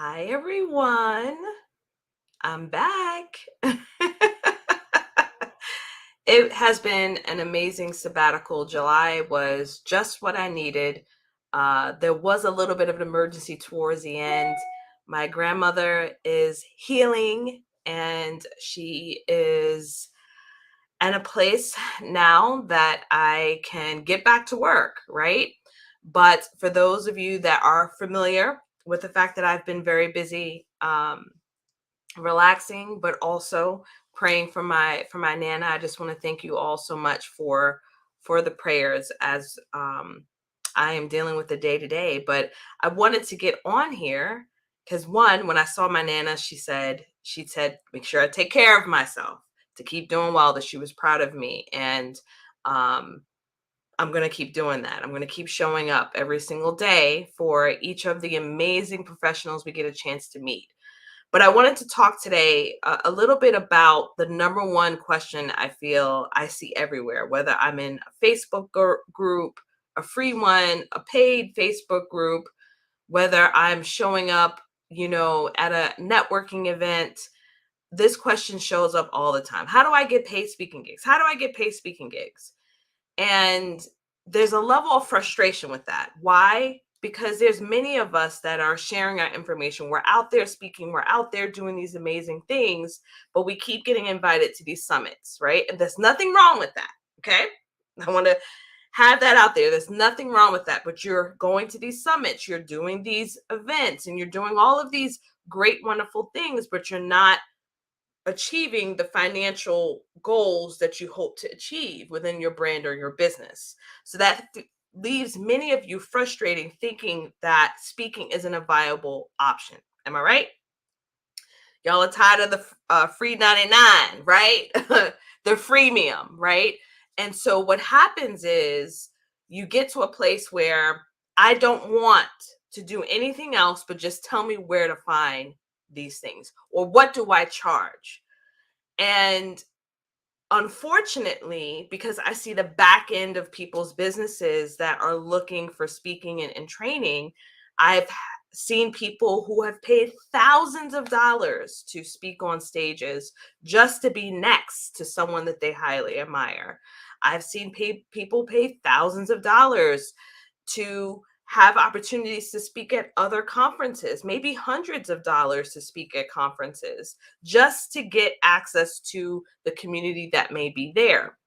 Hi, everyone. I'm back. It has been an amazing sabbatical. July was just what I needed. There was a little bit of an emergency towards the end. My grandmother is healing and she is in a place now that I can get back to work, right? But for those of you that are familiar with the fact that I've been very busy, relaxing, but also praying for my nana. I just want to thank you all so much for the prayers as I am dealing with the day to day. But I wanted to get on here because one, when I saw my nana, she said make sure I take care of myself, to keep doing well, that she was proud of me, and um, I'm going to keep doing that. I'm going to keep showing up every single day for each of the amazing professionals we get a chance to meet. But I wanted to talk today a little bit about the number one question I feel I see everywhere, whether I'm in a Facebook group, a free one, a paid Facebook group, whether I'm showing up, at a networking event. This question shows up all the time. How do I get paid speaking gigs? How do I get paid speaking gigs? And there's a level of frustration with that. Why? Because there's many of us that are sharing our information. We're out there speaking, we're out there doing these amazing things, but we keep getting invited to these summits, right? And there's nothing wrong with that. Okay. I want to have that out there. There's nothing wrong with that, but you're going to these summits, you're doing these events, and you're doing all of these great, wonderful things, but you're not achieving the financial goals that you hope to achieve within your brand or your business. So that leaves many of you frustrating, thinking that speaking isn't a viable option. Am I right? Y'all are tired of the free 99, right? The freemium, right? And so what happens is you get to a place where I don't want to do anything else but just tell me where to find these things, or what do I charge? And unfortunately, because I see the back end of people's businesses that are looking for speaking and training, I've seen people who have paid thousands of dollars to speak on stages just to be next to someone that they highly admire. I've seen people pay thousands of dollars to have opportunities to speak at other conferences, maybe hundreds of dollars to speak at conferences, just to get access to the community that may be there.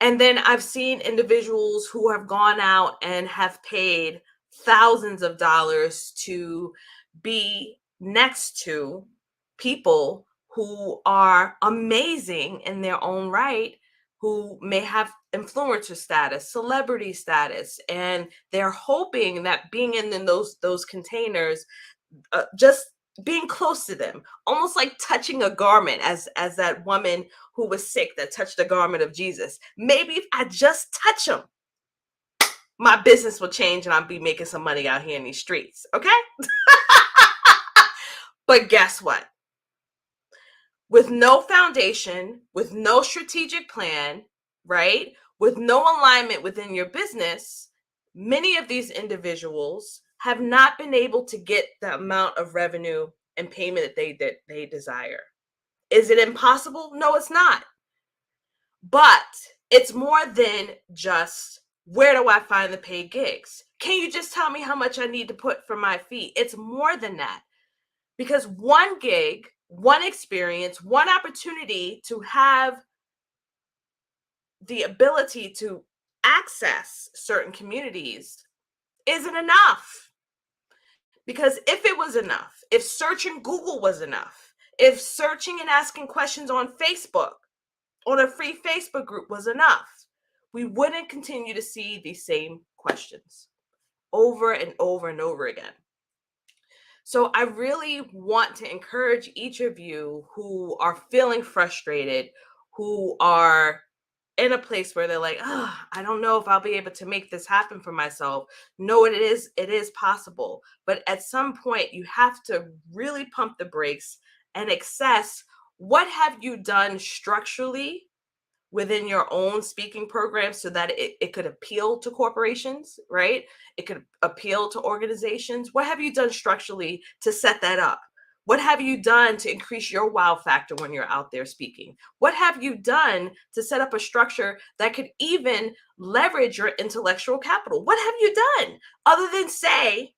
And then I've seen individuals who have gone out and have paid thousands of dollars to be next to people who are amazing in their own right, who may have influencer status, celebrity status, and they're hoping that being in those containers, just being close to them, almost like touching a garment, as that woman who was sick that touched the garment of Jesus. Maybe if I just touch him, my business will change and I'll be making some money out here in these streets. Okay. But guess what? With no foundation, with no strategic plan, right? With no alignment within your business, many of these individuals have not been able to get the amount of revenue and payment that they desire. Is it impossible? No, it's not. But it's more than just, where do I find the paid gigs? Can you just tell me how much I need to put for my fee? It's more than that. Because one gig, one experience, one opportunity to have the ability to access certain communities isn't enough. Because if it was enough, if searching Google was enough, if searching and asking questions on Facebook, on a free Facebook group was enough, we wouldn't continue to see these same questions over and over and over again. So I really want to encourage each of you who are feeling frustrated, who are in a place where they're like, oh, I don't know if I'll be able to make this happen for myself. No, it is possible. But at some point you have to really pump the brakes and assess, what have you done structurally within your own speaking program so that it could appeal to corporations, right? It could appeal to organizations. What have you done structurally to set that up? What have you done to increase your wow factor when you're out there speaking? What have you done to set up a structure that could even leverage your intellectual capital? What have you done other than say,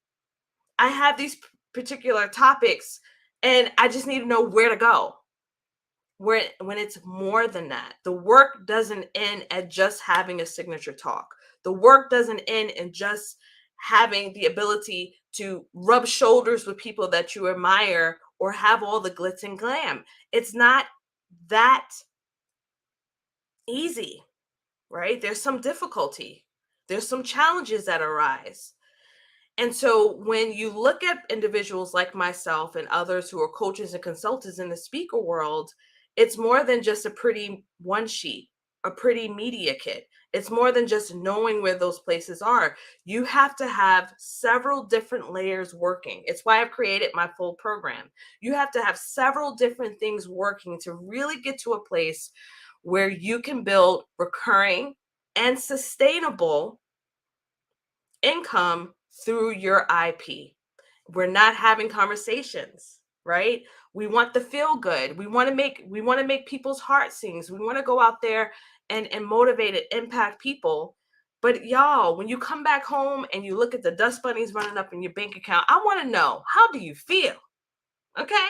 I have these particular topics and I just need to know where to go? When it's more than that, the work doesn't end at just having a signature talk. The work doesn't end in just having the ability to rub shoulders with people that you admire or have all the glitz and glam. It's not that easy, right? There's some difficulty, there's some challenges that arise. And so when you look at individuals like myself and others who are coaches and consultants in the speaker world, it's more than just a pretty one sheet, a pretty media kit. It's more than just knowing where those places are. You have to have several different layers working. It's why I've created my full program. You have to have several different things working to really get to a place where you can build recurring and sustainable income through your IP. We're not having conversations, right? We want the feel good. We want to make people's hearts sing. We want to go out there and motivate and impact people. But y'all, when you come back home and you look at the dust bunnies running up in your bank account, I want to know, how do you feel? Okay?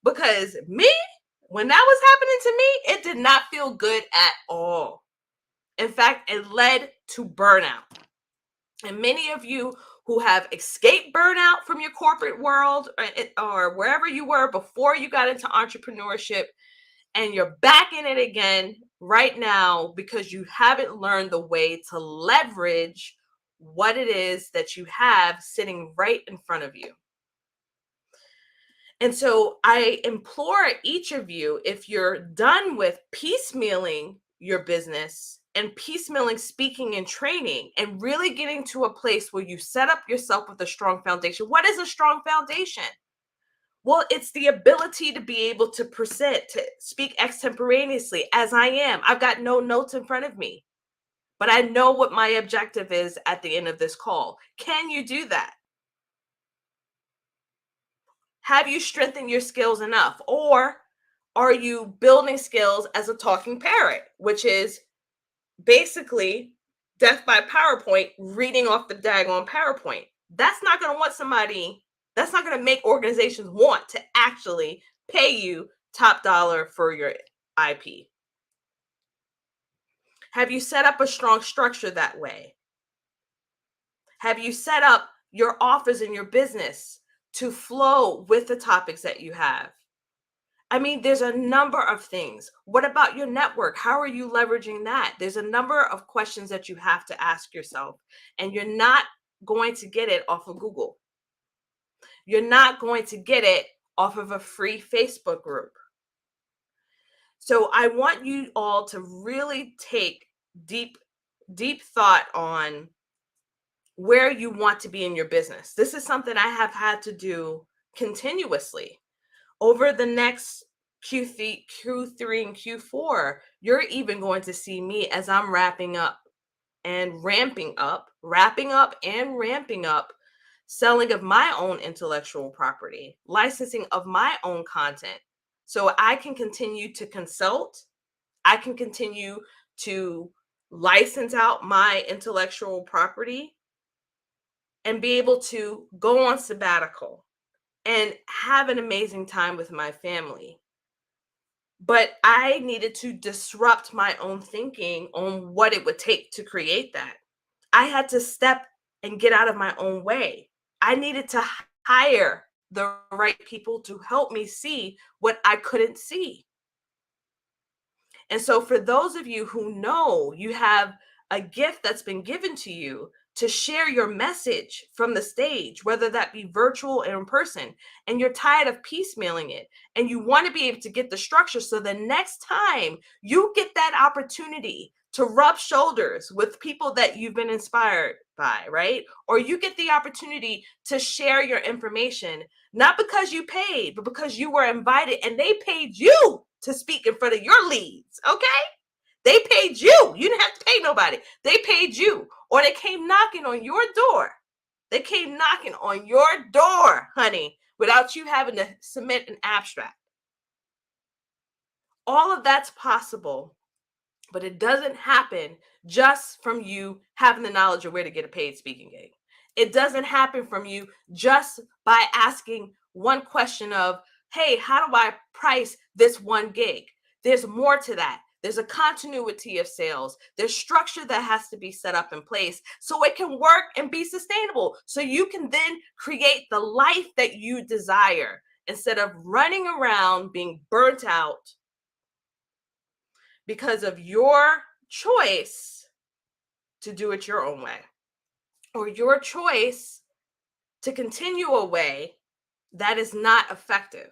Because me, when that was happening to me, it did not feel good at all. In fact, it led to burnout. And many of you who have escaped burnout from your corporate world or wherever you were before you got into entrepreneurship, and you're back in it again right now because you haven't learned the way to leverage what it is that you have sitting right in front of you. And so I implore each of you, if you're done with piecemealing your business and piecemealing speaking and training and really getting to a place where you set up yourself with a strong foundation. What is a strong foundation? Well, it's the ability to be able to present, to speak extemporaneously as I am. I've got no notes in front of me, but I know what my objective is at the end of this call. Can you do that? Have you strengthened your skills enough? Or are you building skills as a talking parrot, which is basically death by PowerPoint, reading off the daggone PowerPoint? That's not going to that's not going to make organizations want to actually pay you top dollar for your IP. Have you set up a strong structure that way? Have you set up your offers in your business to flow with the topics that you have? I mean, there's a number of things. What about your network? How are you leveraging that? There's a number of questions that you have to ask yourself, and you're not going to get it off of Google. You're not going to get it off of a free Facebook group. So I want you all to really take deep, deep thought on where you want to be in your business. This is something I have had to do continuously. Over the next Q3 and Q4, you're even going to see me as I'm wrapping up and ramping up selling of my own intellectual property, licensing of my own content. So I can continue to consult, I can continue to license out my intellectual property and be able to go on sabbatical and have an amazing time with my family. But I needed to disrupt my own thinking on what it would take to create that. I had to step and get out of my own way. I needed to hire the right people to help me see what I couldn't see. And so, for those of you who know you have a gift that's been given to you to share your message from the stage, whether that be virtual or in person, and you're tired of piecemealing it, and you want to be able to get the structure so the next time you get that opportunity to rub shoulders with people that you've been inspired by, right? Or you get the opportunity to share your information, not because you paid, but because you were invited and they paid you to speak in front of your leads, okay? They paid you. You didn't have to pay nobody. They paid you. Or they came knocking on your door. They came knocking on your door, honey, without you having to submit an abstract. All of that's possible, but it doesn't happen just from you having the knowledge of where to get a paid speaking gig. It doesn't happen from you just by asking one question of, hey, how do I price this one gig? There's more to that. There's a continuity of sales. There's structure that has to be set up in place so it can work and be sustainable. So you can then create the life that you desire instead of running around being burnt out because of your choice to do it your own way, or your choice to continue a way that is not effective.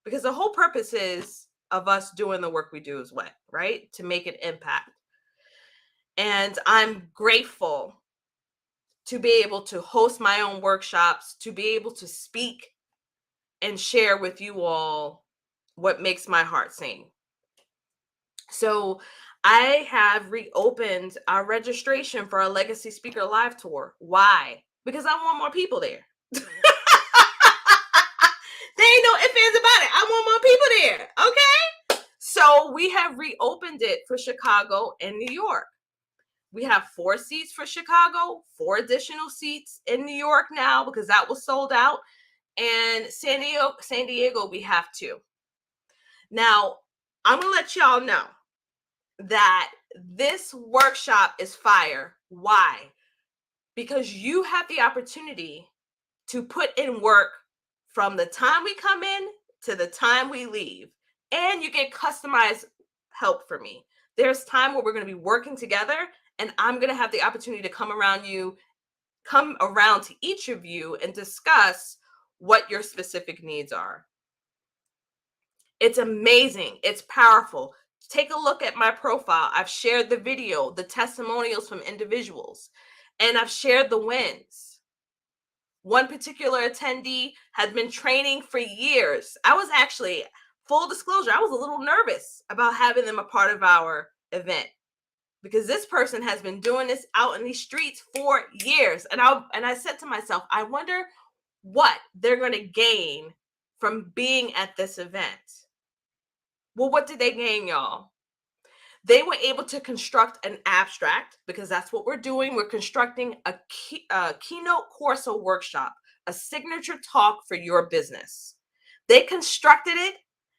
Because the whole purpose is of us doing the work we do is what, right? To make an impact. And I'm grateful to be able to host my own workshops, to be able to speak and share with you all what makes my heart sing. So I have reopened our registration for our Legacy Speaker Live Tour. Why? Because I want more people there. There ain't no ifs, ands about it. I want more people there. Okay. So we have reopened it for Chicago and New York. We have 4 seats for Chicago, 4 additional seats in New York now because that was sold out. And San Diego, we have 2. Now, I'm going to let y'all know that this workshop is fire. Why? Because you have the opportunity to put in work from the time we come in to the time we leave, and you get customized help for me. There's time where we're going to be working together, and I'm going to have the opportunity to come around to each of you and discuss what your specific needs are. It's amazing. It's powerful. Take a look at my profile. I've shared the video, the testimonials from individuals, and I've shared the wins. One particular attendee had been training for years. I was actually, full disclosure, I was a little nervous about having them a part of our event because this person has been doing this out in these streets for years. And I said to myself, I wonder what they're going to gain from being at this event. Well, what did they gain, y'all? They were able to construct an abstract because that's what we're doing. We're constructing a keynote course or workshop, a signature talk for your business. They constructed it.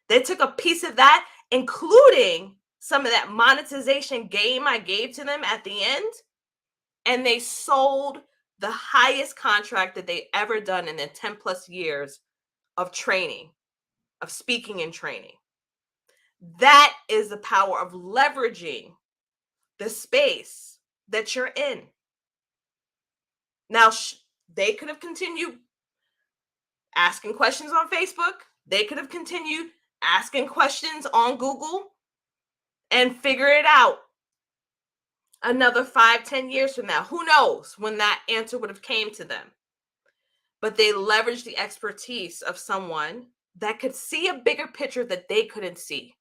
They took a piece of that, including some of that monetization game I gave to them at the end, and they sold the highest contract that they ever done in their 10 plus years of training, of speaking and training. That is the power of leveraging the space that you're in. Now, they could have continued asking questions on Facebook. They could have continued asking questions on Google and figure it out another 5-10 years from now. Who knows when that answer would have came to them. But they leveraged the expertise of someone that could see a bigger picture that they couldn't see.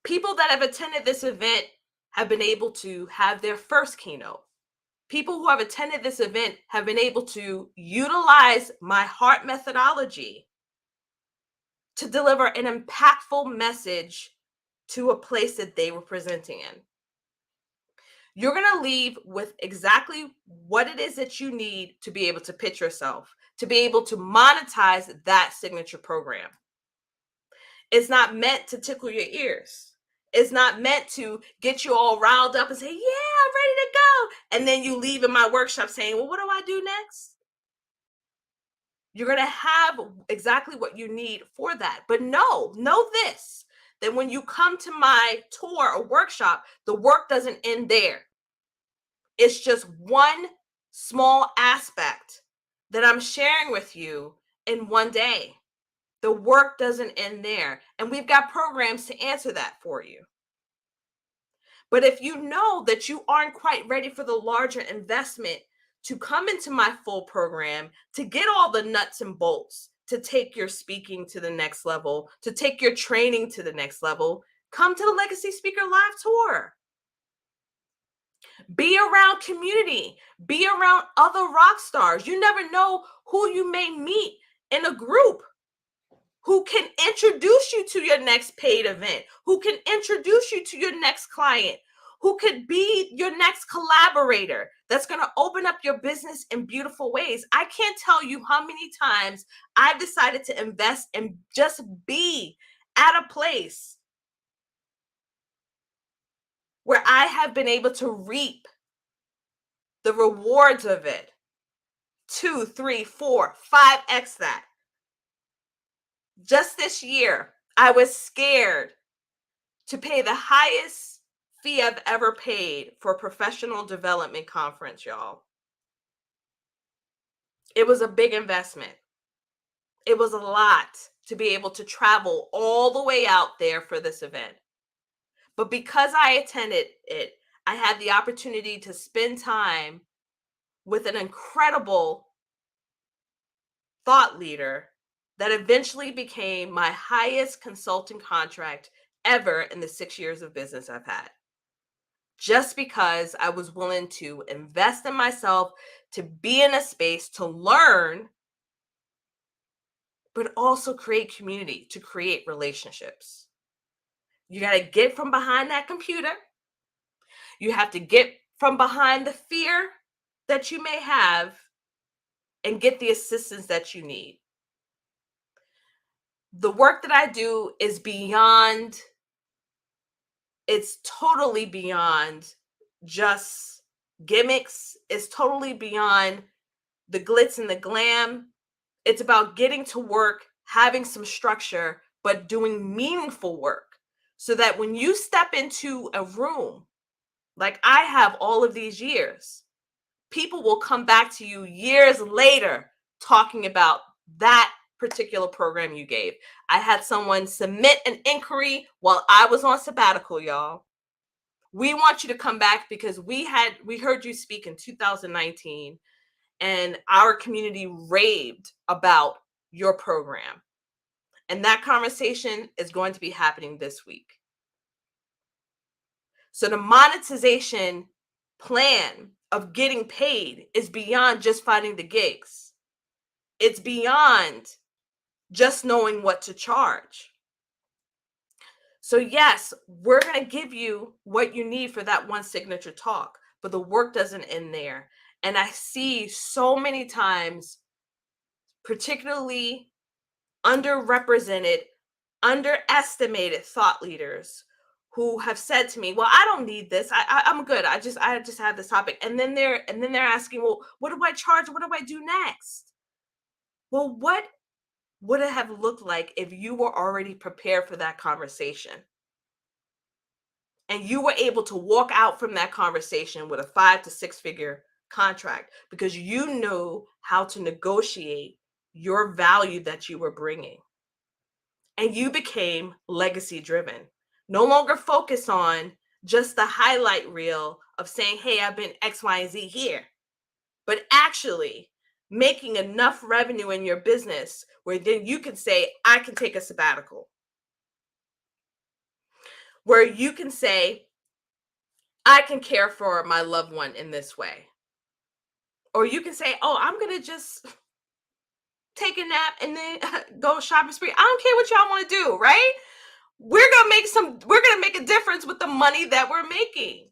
People that have attended this event have been able to have their first keynote. People who have attended this event have been able to utilize my heart methodology to deliver an impactful message to a place that they were presenting in. You're going to leave with exactly what it is that you need to be able to pitch yourself, to be able to monetize that signature program. It's not meant to tickle your ears. It's not meant to get you all riled up and say, yeah, I'm ready to go. And then you leave in my workshop saying, well, what do I do next? You're going to have exactly what you need for that. But know this, that when you come to my tour or workshop, the work doesn't end there. It's just one small aspect that I'm sharing with you in one day. The work doesn't end there. And we've got programs to answer that for you. But if you know that you aren't quite ready for the larger investment to come into my full program, to get all the nuts and bolts, to take your speaking to the next level, to take your training to the next level, Come to the Legacy Speaker Live Tour. Be around community. Be around other rock stars. You never know who you may meet in a group who can introduce you to your next paid event, who can introduce you to your next client, who could be your next collaborator that's going to open up your business in beautiful ways. I can't tell you how many times I've decided to invest and just be at a place where I have been able to reap the rewards of it. 2, 3, 4, 5x that. Just this year, I was scared to pay the highest fee I've ever paid for a professional development conference, y'all. It was a big investment. It was a lot to be able to travel all the way out there for this event. But because I attended it, I had the opportunity to spend time with an incredible thought leader that eventually became my highest consulting contract ever in the 6 years of business I've had. Just because I was willing to invest in myself, to be in a space, to learn, but also create community, to create relationships. You got to get from behind that computer. You have to get from behind the fear that you may have and get the assistance that you need. The work that I do is beyond, it's totally beyond just gimmicks. It's totally beyond the glitz and the glam. It's about getting to work, having some structure, but doing meaningful work so that when you step into a room, like I have all of these years, people will come back to you years later talking about that particular program you gave. I had someone submit an inquiry while I was on sabbatical, y'all. We want you to come back because we heard you speak in 2019 and our community raved about your program. And that conversation is going to be happening this week. So the monetization plan of getting paid is beyond just finding the gigs. It's beyond just knowing what to charge. So yes, we're going to give you what you need for that one signature talk, but the work doesn't end there. And I see so many times, particularly underrepresented, underestimated thought leaders who have said to me, "Well, I don't need this. I'm good. I just have this topic." And then they're asking, "Well, what do I charge? What do I do next?" Well, what would it have looked like if you were already prepared for that conversation? And you were able to walk out from that conversation with a 5 to 6 figure contract because you knew how to negotiate your value that you were bringing. And you became legacy driven. No longer focus on just the highlight reel of saying, "Hey, I've been X, Y, and Z here," but actually making enough revenue in your business where then you can say, "I can take a sabbatical." Where you can say, "I can care for my loved one in this way." Or you can say, "Oh, I'm going to just take a nap and then go shopping spree. I don't care what y'all want to do," right? We're going to make a difference with the money that we're making.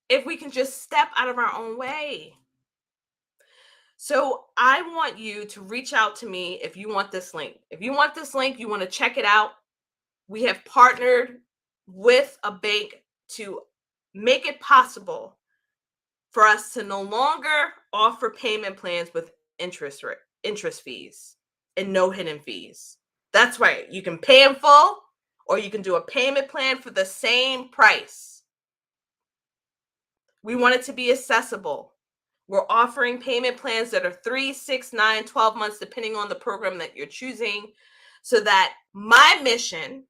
If we can just step out of our own way. So I want you to reach out to me if you want this link. If you want this link, you want to check it out. We have partnered with a bank to make it possible for us to no longer offer payment plans with interest fees and no hidden fees. That's right. You can pay in full or you can do a payment plan for the same price. We want it to be accessible. We're offering payment plans that are 3, 6, 9, 12 months, depending on the program that you're choosing, so that my mission,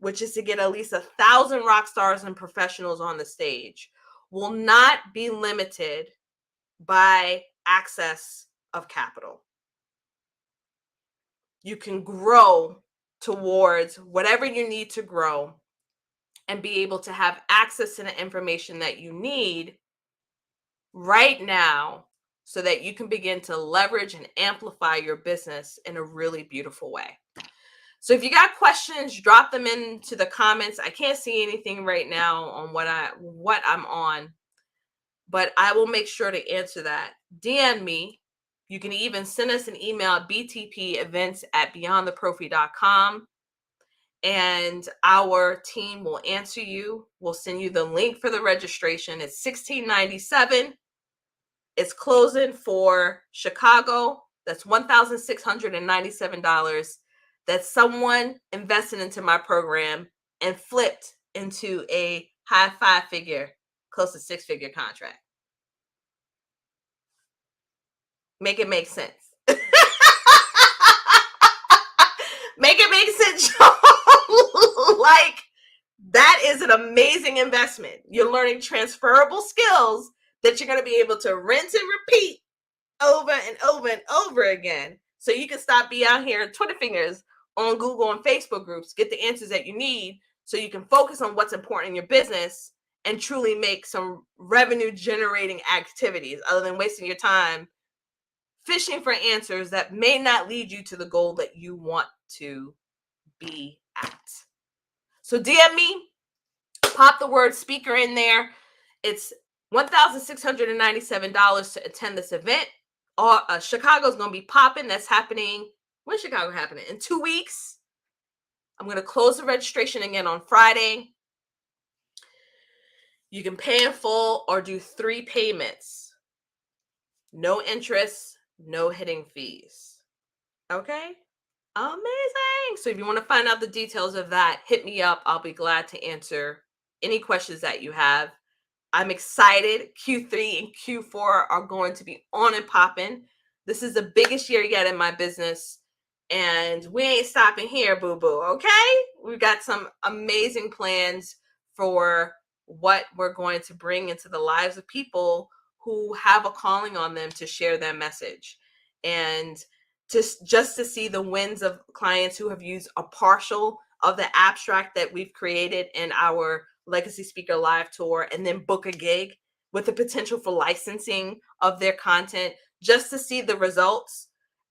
which is to get at least 1,000 rock stars and professionals on the stage, will not be limited by access of capital. You can grow towards whatever you need to grow and be able to have access to the information that you need right now so that you can begin to leverage and amplify your business in a really beautiful way. So if you got questions, drop them into the comments. I can't see anything right now on what I'm on, but I will make sure to answer that. DM me. You can even send us an email at btpevents@beyondtheprofi.com, and our team will answer you. We'll send you the link for the registration. It's $16.97. It's closing for Chicago. That's $1,697 that someone invested into my program and flipped into a high five-figure, close to six-figure contract. Make it make sense. Make it make sense, y'all. Like, that is an amazing investment. You're learning transferable skills that you're going to be able to rinse and repeat over and over and over again, so you can stop be out here Twitter fingers on Google and Facebook groups, get the answers that you need so you can focus on what's important in your business and truly make some revenue generating activities other than wasting your time fishing for answers that may not lead you to the goal that you want to be at. So DM me, pop the word speaker in there. It's $1,697 to attend this event. Chicago's going to be popping. That's happening. When's Chicago happening? In 2 weeks. I'm going to close the registration again on Friday. You can pay in full or do 3 payments. No interest, no hitting fees. Okay? Amazing. So if you want to find out the details of that, hit me up. I'll be glad to answer any questions that you have. I'm excited. Q3 and Q4 are going to be on and popping. This is the biggest year yet in my business, and we ain't stopping here, boo-boo, okay? We've got some amazing plans for what we're going to bring into the lives of people who have a calling on them to share their message. And just to see the wins of clients who have used a partial of the abstract that we've created in our Legacy Speaker Live Tour, and then book a gig with the potential for licensing of their content, just to see the results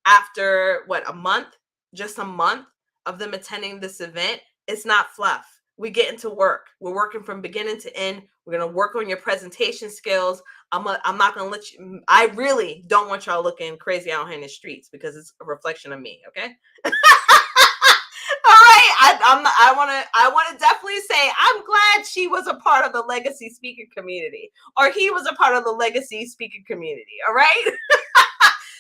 after a month, just a month of them attending this event. It's not fluff. We get into work. We're working from beginning to end. We're going to work on your presentation skills. I'm not going to let you, I really don't want y'all looking crazy out here in the streets because it's a reflection of me. Okay. All right. I want to definitely say I'm glad she was a part of the Legacy Speaker community, or he was a part of the Legacy Speaker community. All right.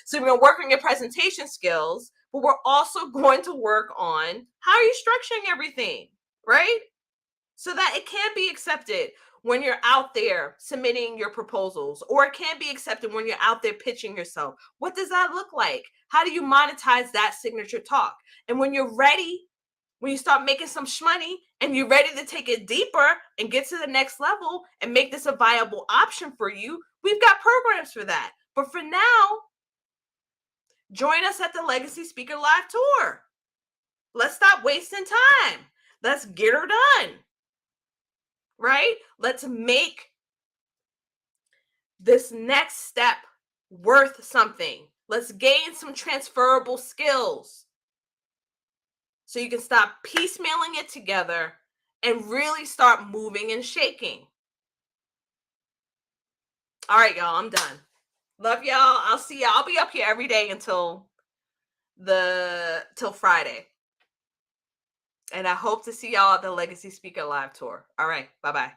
So we're going to work on your presentation skills, but we're also going to work on how are you structuring everything, right? So that it can be accepted when you're out there submitting your proposals, or it can be accepted when you're out there pitching yourself. What does that look like? How do you monetize that signature talk? And when you're ready, when you start making some shmoney and you're ready to take it deeper and get to the next level and make this a viable option for you, we've got programs for that. But for now, join us at the Legacy Speaker Live Tour. Let's stop wasting time. Let's get her done. Right? Let's make this next step worth something. Let's gain some transferable skills so you can stop piecemealing it together and really start moving and shaking. All right, y'all, I'm done. Love y'all. I'll see y'all. I'll be up here every day until Friday. And I hope to see y'all at the Legacy Speaker Live Tour. All right, bye-bye.